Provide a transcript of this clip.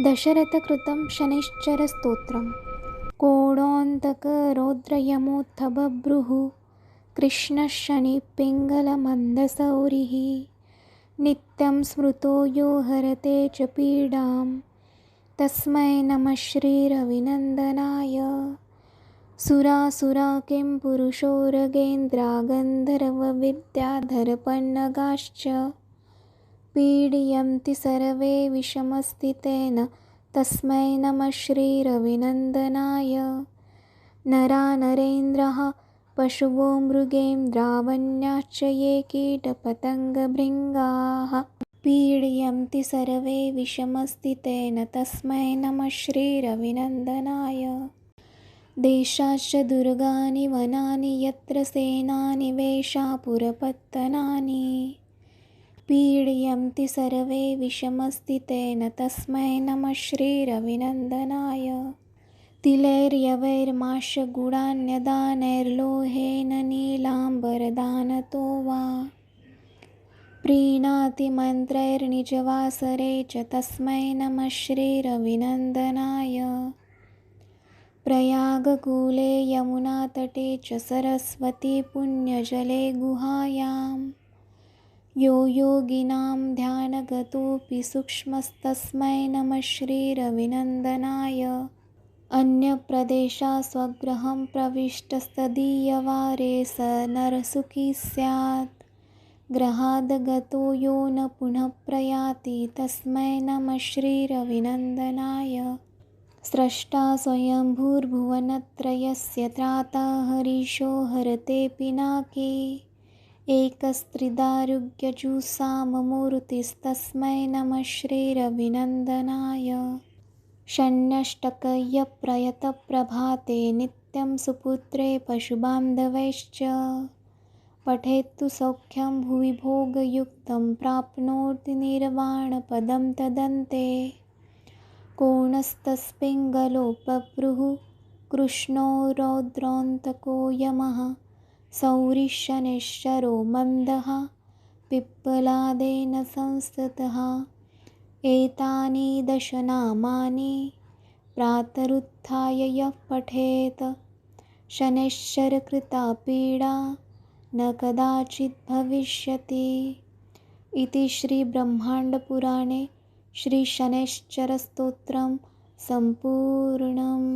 दशरथकृतं शनैश्चरस्तोत्रम्। कोडोऽन्तकरौद्रयमोऽथ बभ्रुः कृष्णः शनिपिङ्गलमन्दसौरिः। नित्यं स्मृतो यो हरते च पीडां तस्मै नमः श्रीरविनन्दनाय। सुरासुराकिं पुरुषोरगेन्द्रा गन्धर्वविद्याधरपन्नगाश्च पीडयन्ति सर्वे विषमस्थितेन तस्मै नमः श्रीरविनन्दनाय। नरा नरेन्द्रः पशवो मृगेन्द्रा वन्याश्च ये कीटपतङ्गभृङ्गाः पीडयन्ति सर्वे विषमस्थितेन तस्मै नमः श्रीरविनन्दनाय। देशाश्च दुर्गानि वनानि यत्र सेनानिवेशा पुरपत्तनानि पीडयन्ति सर्वे विषमस्थितेन तस्मै नमः श्रीरविनन्दनाय। तिलैर्यवैर्माशगुडान्यदानैर्लोहेन नीलाम्बरदानतो वा प्रीणाति मन्त्रैर्निजवासरे च तस्मै नमः श्रीरविनन्दनाय। प्रयागकूले यमुनातटे च सरस्वती पुण्यजले गुहायां यो योगिनां ध्यानगतोऽपि सूक्ष्मस्तस्मै नमः श्रीरविनन्दनाय। अन्यप्रदेशात् स्वगृहं प्रविष्टस्तदीयवारे स नरसुखी स्यात्। गृहादगतो यो न पुनः प्रयाति तस्मै नमः श्रीरविनन्दनाय। स्रष्टा स्वयंभूर्भुवनत्रयस्य त्राता हरीशो हरते पिनाकी एकस्त्रिदारुग्यजुषाममूर्तिस्तस्मै नमः श्रीरविनन्दनाय। षण्यष्टकयप्रयतप्रभाते नित्यं सुपुत्रे पशुबान्धवैश्च पठेत्तु सौख्यं भुवि भोगयुक्तं प्राप्नोति निर्वाणपदं तदन्ते। कोणस्तस्पिङ्गलोपभ्रुः कृष्णो रौद्रोऽन्तको यमः सौरिशनैश्चरो मन्दः पिप्पलादेन संस्ततः। एतानि दशनामानि प्रातरुत्थाय यः पठेत् शनैश्चरकृता पीडा न कदाचित् भविष्यति। इति श्रीब्रह्माण्डपुराणे श्रीशनैश्चरस्तोत्रं सम्पूर्णम्।